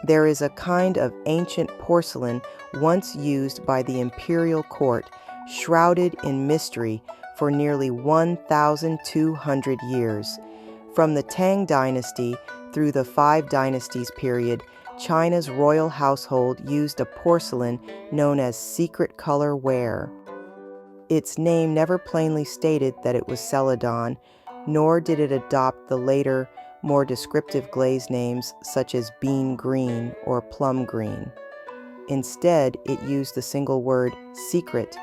There is a kind of ancient porcelain once used by the imperial court, shrouded in mystery for nearly 1,200 years. From the Tang dynasty through the Five Dynasties period, China's royal household used a porcelain known as Secret-Color Ware. Its name never plainly stated that it was Celadon, nor did it adopt the later, more descriptive glaze names such as bean green or plum green. Instead, it used the single word secret,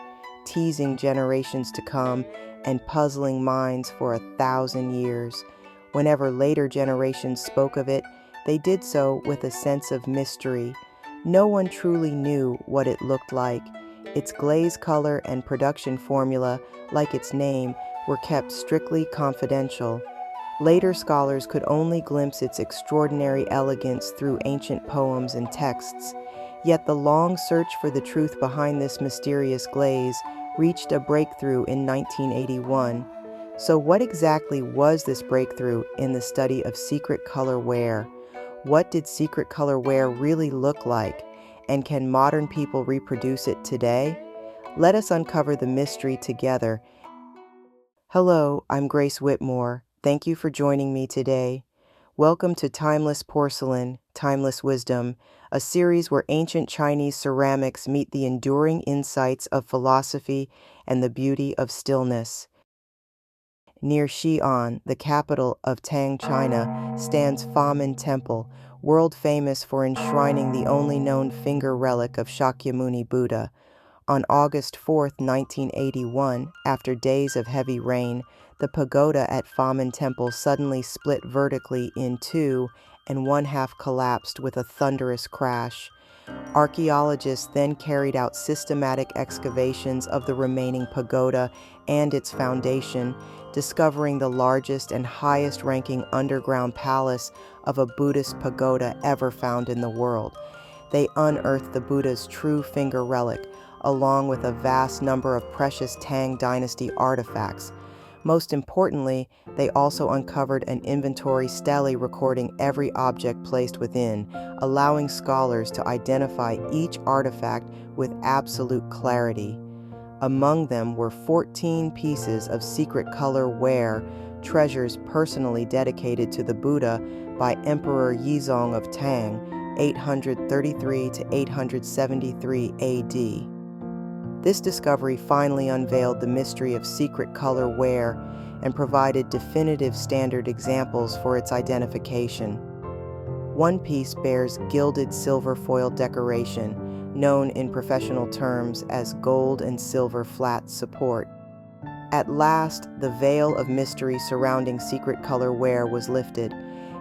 teasing generations to come and puzzling minds for 1,000 years. Whenever later generations spoke of it, they did so with a sense of mystery. No one truly knew what it looked like. Its glaze color and production formula, like its name, were kept strictly confidential. Later scholars could only glimpse its extraordinary elegance through ancient poems and texts. Yet the long search for the truth behind this mysterious glaze reached a breakthrough in 1981. So what exactly was this breakthrough in the study of Secret-Color Ware? What did Secret-Color Ware really look like? And can modern people reproduce it today? Let us uncover the mystery together. Hello, I'm Grace Whitmore. Thank you for joining me today. Welcome to Timeless Porcelain, Timeless Wisdom, a series where ancient Chinese ceramics meet the enduring insights of philosophy and the beauty of stillness. Near Xi'an, the capital of Tang, China, stands Famen Temple, world famous for enshrining the only known finger relic of Shakyamuni Buddha. On August 4, 1981, after days of heavy rain, the pagoda at Famen Temple suddenly split vertically in two, and one half collapsed with a thunderous crash. Archaeologists then carried out systematic excavations of the remaining pagoda and its foundation, discovering the largest and highest-ranking underground palace of a Buddhist pagoda ever found in the world. They unearthed the Buddha's true finger relic, along with a vast number of precious Tang Dynasty artifacts. Most importantly, they also uncovered an inventory stele recording every object placed within, allowing scholars to identify each artifact with absolute clarity. Among them were 14 pieces of Secret-Color Ware, treasures personally dedicated to the Buddha by Emperor Yizong of Tang, 833 to 873 AD. This discovery finally unveiled the mystery of Secret-Color Ware and provided definitive standard examples for its identification. One piece bears gilded silver foil decoration, known in professional terms as gold and silver flat support. At last, the veil of mystery surrounding Secret-Color Ware was lifted.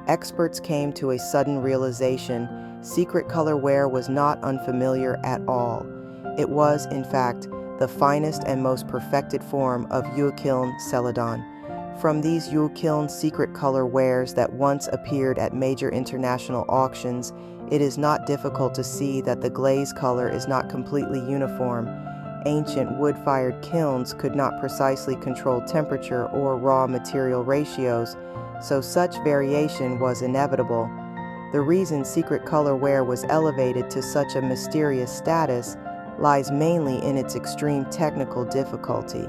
Experts came to a sudden realization: Secret-Color Ware was not unfamiliar at all. It was, in fact, the finest and most perfected form of Yuekiln Celadon. From these Yuekiln Secret-Color Wares that once appeared at major international auctions, it is not difficult to see that the glaze color is not completely uniform. Ancient wood-fired kilns could not precisely control temperature or raw material ratios, so such variation was inevitable. The reason Secret-Color Ware was elevated to such a mysterious status lies mainly in its extreme technical difficulty.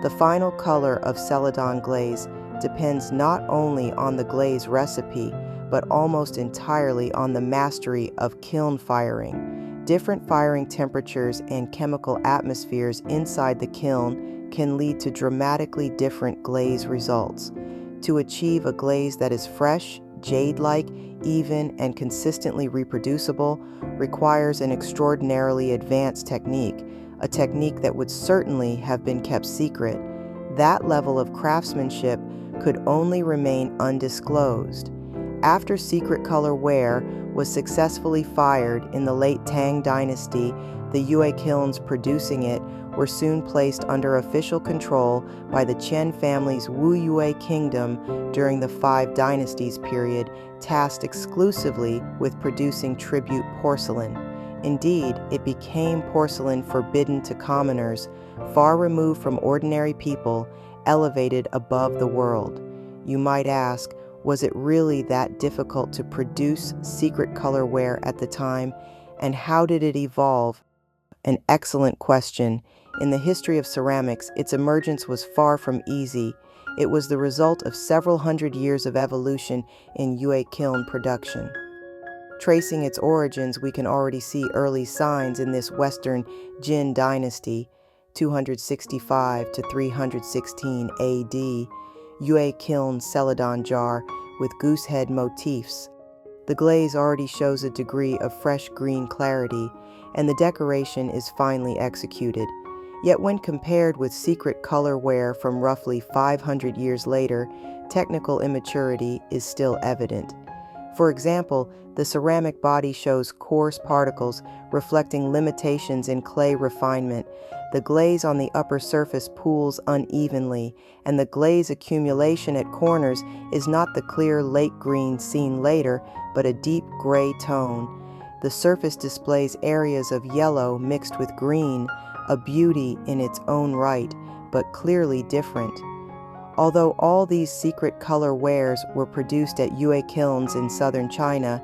The final color of Celadon glaze depends not only on the glaze recipe, but almost entirely on the mastery of kiln firing. Different firing temperatures and chemical atmospheres inside the kiln can lead to dramatically different glaze results. To achieve a glaze that is fresh, jade-like, even, and consistently reproducible requires an extraordinarily advanced technique, a technique that would certainly have been kept secret. That level of craftsmanship could only remain undisclosed. After Secret-Color Ware was successfully fired in the late Tang Dynasty, the Yue kilns producing it were soon placed under official control by the Qian family's Wu Yue kingdom during the Five Dynasties period, tasked exclusively with producing tribute porcelain. Indeed, it became porcelain forbidden to commoners, far removed from ordinary people, elevated above the world. You might ask, was it really that difficult to produce Secret-Color Ware at the time, and how did it evolve? An excellent question. In the history of ceramics, its emergence was far from easy. It was the result of several hundred years of evolution in Yue kiln production. Tracing its origins, we can already see early signs in this Western Jin dynasty, 265 to 316 AD, Yue kiln Celadon jar with goosehead motifs. The glaze already shows a degree of fresh green clarity, and the decoration is finely executed. Yet when compared with Secret-Color Ware from roughly 500 years later, technical immaturity is still evident. For example, the ceramic body shows coarse particles reflecting limitations in clay refinement. The glaze on the upper surface pools unevenly, and the glaze accumulation at corners is not the clear lake green seen later, but a deep gray tone. The surface displays areas of yellow mixed with green, a beauty in its own right, but clearly different. Although all these Secret-Color wares were produced at Yue kilns in southern China,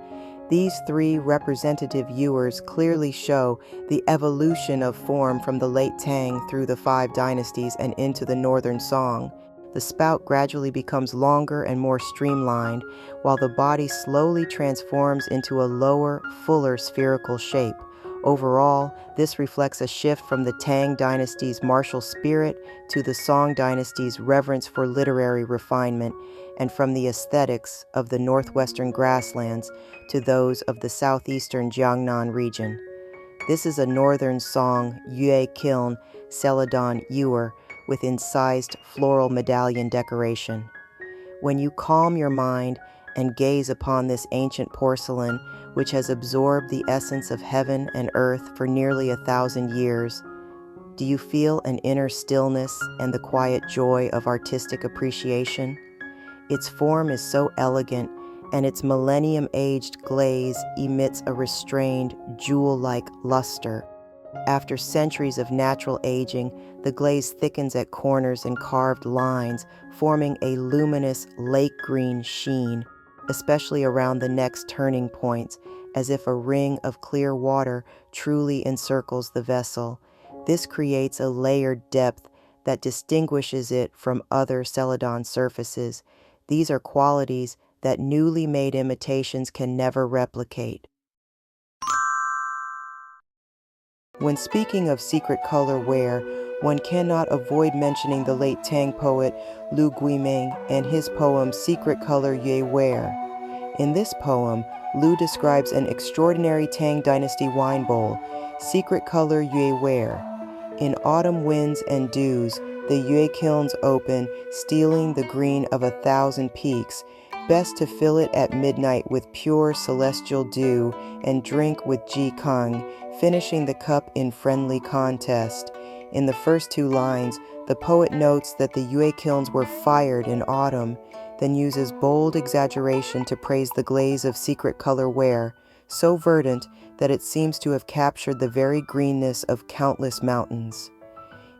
these three representative ewers clearly show the evolution of form from the late Tang through the 5 dynasties and into the northern Song. The spout gradually becomes longer and more streamlined, while the body slowly transforms into a lower, fuller spherical shape. Overall, this reflects a shift from the Tang dynasty's martial spirit to the Song dynasty's reverence for literary refinement, and from the aesthetics of the northwestern grasslands to those of the southeastern Jiangnan region. This is a northern Song Yue kiln Celadon ewer with incised floral medallion decoration. When you calm your mind and gaze upon this ancient porcelain, which has absorbed the essence of heaven and earth for nearly 1,000 years, do you feel an inner stillness and the quiet joy of artistic appreciation? Its form is so elegant, and its millennium-aged glaze emits a restrained, jewel-like luster. After centuries of natural aging, the glaze thickens at corners and carved lines, forming a luminous lake green sheen, especially around the neck's turning points, as if a ring of clear water truly encircles the vessel. This creates a layered depth that distinguishes it from other Celadon surfaces. These are qualities that newly made imitations can never replicate. When speaking of Secret-Color Ware, one cannot avoid mentioning the late Tang poet Lu Guimeng and his poem Secret-Color Ware. In this poem, Lu describes an extraordinary Tang dynasty wine bowl, Secret-Color Ware. In autumn winds and dews, the Yue kilns open, stealing the green of 1,000 peaks. Best to fill it at midnight with pure celestial dew and drink with Ji Kang, finishing the cup in friendly contest. In the first 2 lines, the poet notes that the Yue kilns were fired in autumn, then uses bold exaggeration to praise the glaze of Secret-Color Ware, so verdant that it seems to have captured the very greenness of countless mountains.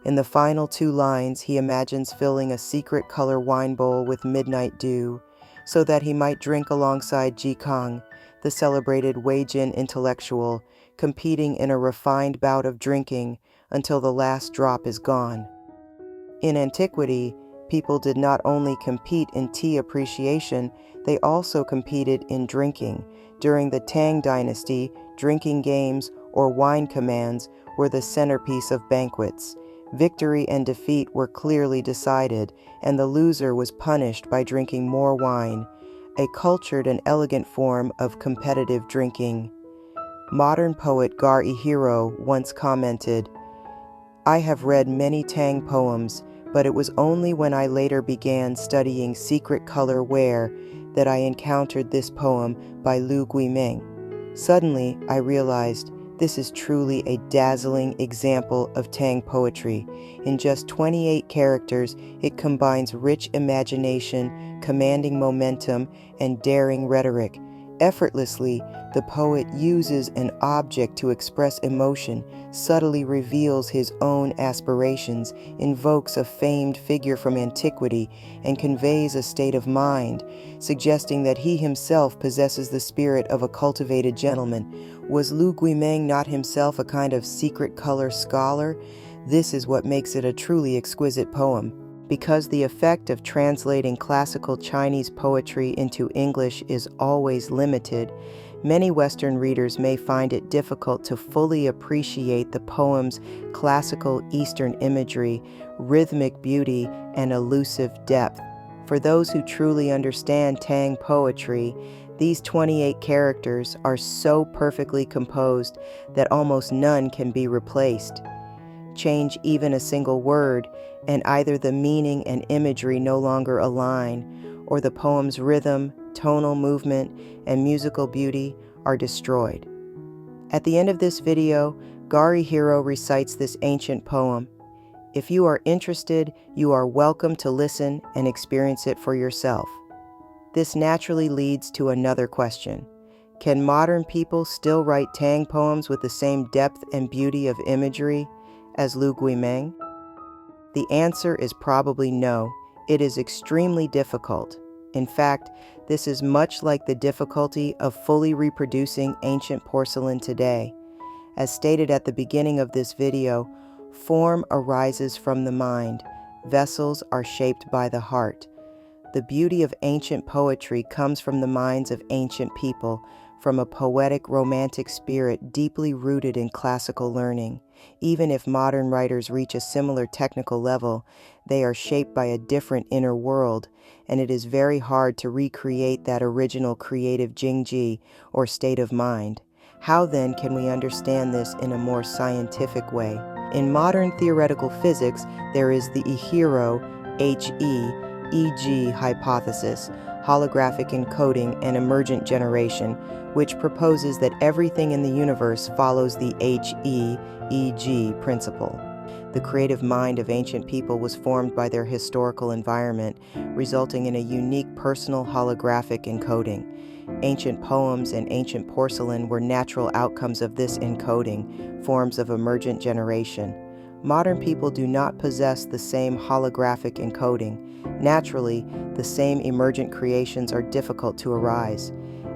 In the final 2 lines, he imagines filling a Secret-Color wine bowl with midnight dew, so that he might drink alongside Ji Kang, the celebrated Weijin intellectual, competing in a refined bout of drinking until the last drop is gone. In antiquity, people did not only compete in tea appreciation, they also competed in drinking. During the Tang dynasty, drinking games or wine commands were the centerpiece of banquets. Victory and defeat were clearly decided, and the loser was punished by drinking more wine, a cultured and elegant form of competitive drinking. Modern poet Ihiro-HE once commented, "I have read many Tang poems, but it was only when I later began studying Secret-Color Ware that I encountered this poem by Lu Guimeng. Suddenly, I realized this is truly a dazzling example of Tang poetry. In just 28 characters, it combines rich imagination, commanding momentum, and daring rhetoric. Effortlessly, the poet uses an object to express emotion, subtly reveals his own aspirations, invokes a famed figure from antiquity, and conveys a state of mind, suggesting that he himself possesses the spirit of a cultivated gentleman. Was Lu Guimeng not himself a kind of secret-color scholar? This is what makes it a truly exquisite poem. Because the effect of translating classical Chinese poetry into English is always limited, many Western readers may find it difficult to fully appreciate the poem's classical Eastern imagery, rhythmic beauty, and elusive depth. For those who truly understand Tang poetry, these 28 characters are so perfectly composed that almost none can be replaced. Change even a single word, and either the meaning and imagery no longer align, or the poem's rhythm, tonal movement, and musical beauty are destroyed. At the end of this video, Ihiro recites this ancient poem. If you are interested, you are welcome to listen and experience it for yourself. This naturally leads to another question. Can modern people still write Tang poems with the same depth and beauty of imagery as Lu Guimeng? The answer is probably no. It is extremely difficult. In fact, this is much like the difficulty of fully reproducing ancient porcelain today. As stated at the beginning of this video, form arises from the mind. Vessels are shaped by the heart. The beauty of ancient poetry comes from the minds of ancient people, from a poetic, romantic spirit deeply rooted in classical learning. Even if modern writers reach a similar technical level, they are shaped by a different inner world, and it is very hard to recreate that original creative jingji or state of mind. How then can we understand this in a more scientific way? In modern theoretical physics, there is the Ihiro-HE hypothesis, Holographic Encoding and Emergent Generation, which proposes that everything in the universe follows the HE-EG principle. The creative mind of ancient people was formed by their historical environment, resulting in a unique personal holographic encoding. Ancient poems and ancient porcelain were natural outcomes of this encoding, forms of emergent generation. Modern people do not possess the same holographic encoding. Naturally, the same emergent creations are difficult to arise.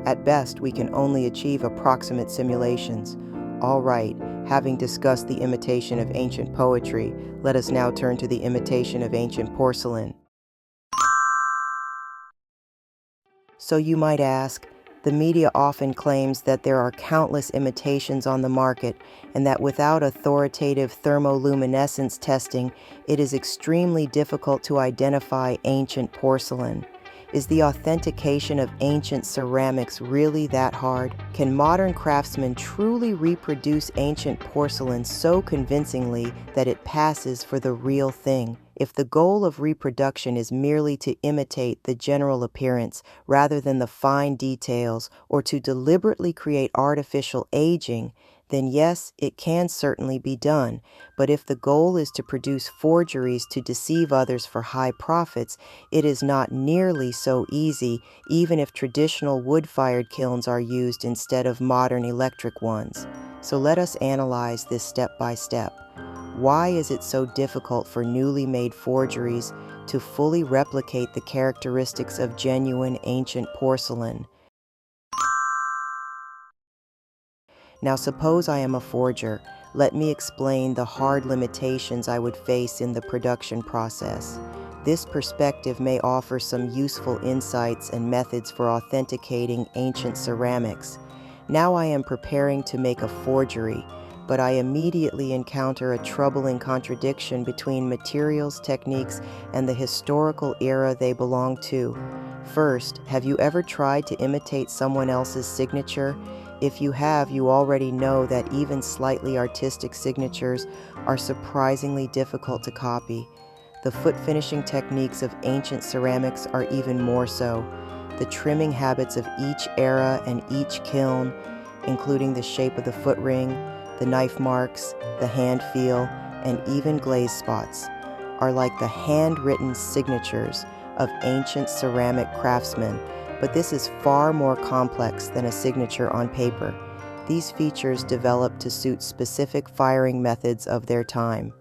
At best, we can only achieve approximate simulations. All right, having discussed the imitation of ancient poetry, let us now turn to the imitation of ancient porcelain. So you might ask, the media often claims that there are countless imitations on the market and that without authoritative thermoluminescence testing, it is extremely difficult to identify ancient porcelain. Is the authentication of ancient ceramics really that hard? Can modern craftsmen truly reproduce ancient porcelain so convincingly that it passes for the real thing? If the goal of reproduction is merely to imitate the general appearance rather than the fine details, or to deliberately create artificial aging, then yes, it can certainly be done. But if the goal is to produce forgeries to deceive others for high profits, it is not nearly so easy, even if traditional wood-fired kilns are used instead of modern electric ones. So let us analyze this step by step. Why is it so difficult for newly made forgeries to fully replicate the characteristics of genuine ancient porcelain? Now suppose I am a forger. Let me explain the hard limitations I would face in the production process. This perspective may offer some useful insights and methods for authenticating ancient ceramics. Now I am preparing to make a forgery, but I immediately encounter a troubling contradiction between materials, techniques, and the historical era they belong to. First, have you ever tried to imitate someone else's signature? If you have, you already know that even slightly artistic signatures are surprisingly difficult to copy. The foot finishing techniques of ancient ceramics are even more so. The trimming habits of each era and each kiln, including the shape of the foot ring, the knife marks, the hand feel, and even glaze spots, are like the handwritten signatures of ancient ceramic craftsmen, but this is far more complex than a signature on paper. These features developed to suit specific firing methods of their time.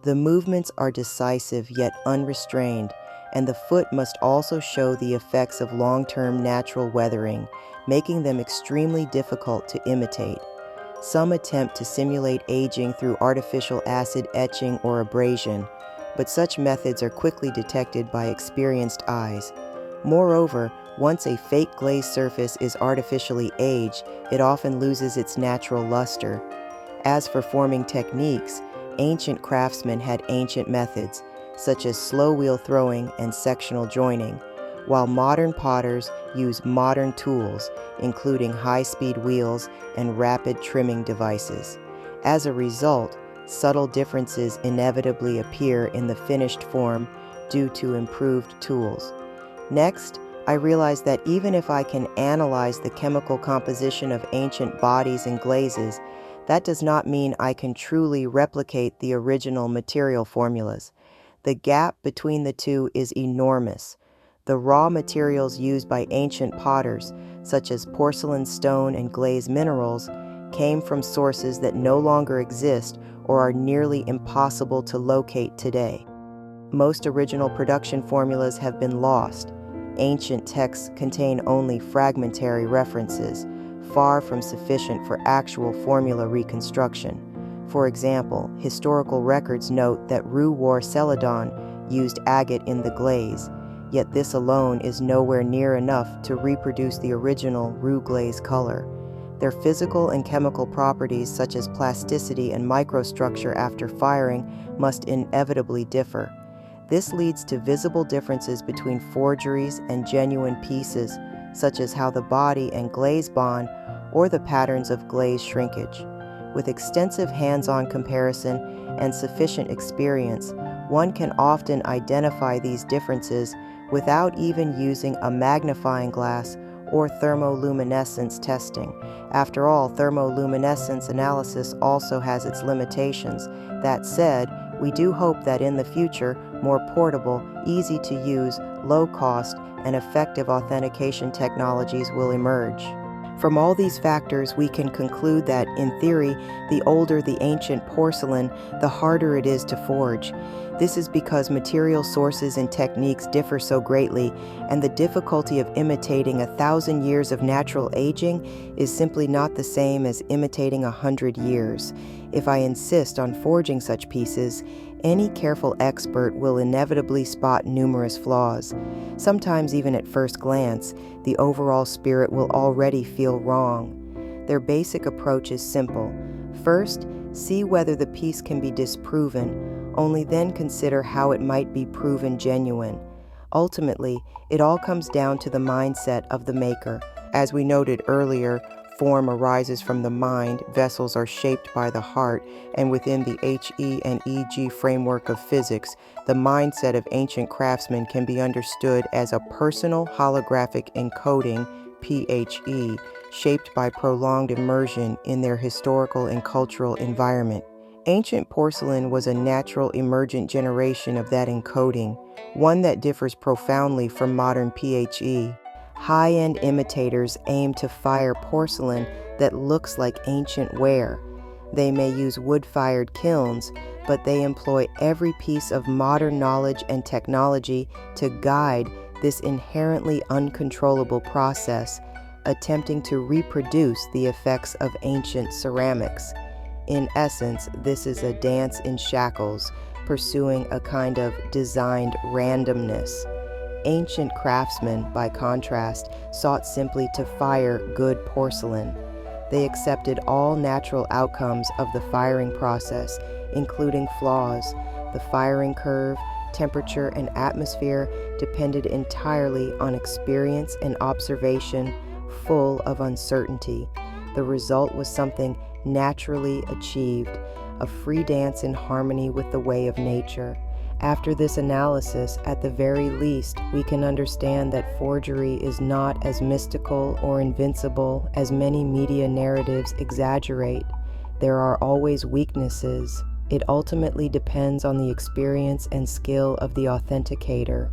The movements are decisive yet unrestrained, and the foot must also show the effects of long-term natural weathering, making them extremely difficult to imitate. Some attempt to simulate aging through artificial acid etching or abrasion, but such methods are quickly detected by experienced eyes. Moreover, once a fake glaze surface is artificially aged, it often loses its natural luster. As for forming techniques, ancient craftsmen had ancient methods, such as slow wheel throwing and sectional joining, while modern potters use modern tools, including high-speed wheels and rapid trimming devices. As a result, subtle differences inevitably appear in the finished form due to improved tools. Next, I realized that even if I can analyze the chemical composition of ancient bodies and glazes, that does not mean I can truly replicate the original material formulas. The gap between the two is enormous. The raw materials used by ancient potters, such as porcelain, stone, and glaze minerals, came from sources that no longer exist or are nearly impossible to locate today. Most original production formulas have been lost. Ancient texts contain only fragmentary references, far from sufficient for actual formula reconstruction. For example, historical records note that Ru wore Celadon used agate in the glaze, yet this alone is nowhere near enough to reproduce the original Ru glaze color. Their physical and chemical properties, such as plasticity and microstructure after firing, must inevitably differ. This leads to visible differences between forgeries and genuine pieces, such as how the body and glaze bond or the patterns of glaze shrinkage. With extensive hands-on comparison and sufficient experience, one can often identify these differences without even using a magnifying glass or thermoluminescence testing. After all, thermoluminescence analysis also has its limitations. That said, we do hope that in the future, more portable, easy-to-use, low-cost, and effective authentication technologies will emerge. From all these factors, we can conclude that, in theory, the older the ancient porcelain, the harder it is to forge. This is because material sources and techniques differ so greatly, and the difficulty of imitating 1,000 years of natural aging is simply not the same as imitating 100 years. If I insist on forging such pieces, any careful expert will inevitably spot numerous flaws. Sometimes even at first glance, the overall spirit will already feel wrong. Their basic approach is simple. First, see whether the piece can be disproven, only then consider how it might be proven genuine. Ultimately, it all comes down to the mindset of the maker. As we noted earlier, form arises from the mind, vessels are shaped by the heart, and within the HE and EG framework of physics, the mindset of ancient craftsmen can be understood as a personal holographic encoding, PHE, shaped by prolonged immersion in their historical and cultural environment. Ancient porcelain was a natural emergent generation of that encoding, one that differs profoundly from modern PHE. High-end imitators aim to fire porcelain that looks like ancient ware. They may use wood-fired kilns, but they employ every piece of modern knowledge and technology to guide this inherently uncontrollable process, attempting to reproduce the effects of ancient ceramics. In essence, this is a dance in shackles, pursuing a kind of designed randomness. Ancient craftsmen, by contrast, sought simply to fire good porcelain. They accepted all natural outcomes of the firing process, including flaws. The firing curve, temperature, and atmosphere depended entirely on experience and observation, full of uncertainty. The result was something naturally achieved, a free dance in harmony with the way of nature. After this analysis, at the very least, we can understand that forgery is not as mystical or invincible as many media narratives exaggerate. There are always weaknesses. It ultimately depends on the experience and skill of the authenticator.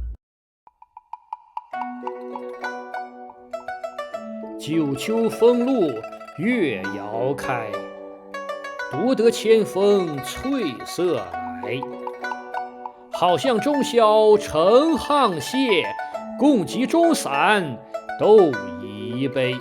九秋风露月遥开，独得千峰翠色来。好像中宵成行谢，共济中散斗一杯。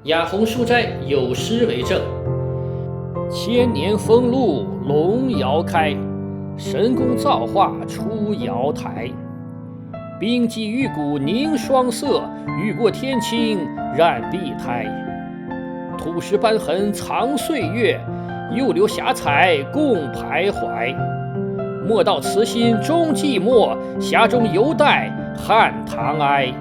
雅宏书斋有诗为证：千年风露龙遥开，神功造化出瑶台。冰肌玉骨凝霜色，雨过天晴染碧苔。土石斑痕藏岁月，又留霞彩共徘徊。莫道此心终寂寞，匣中犹带汉唐哀。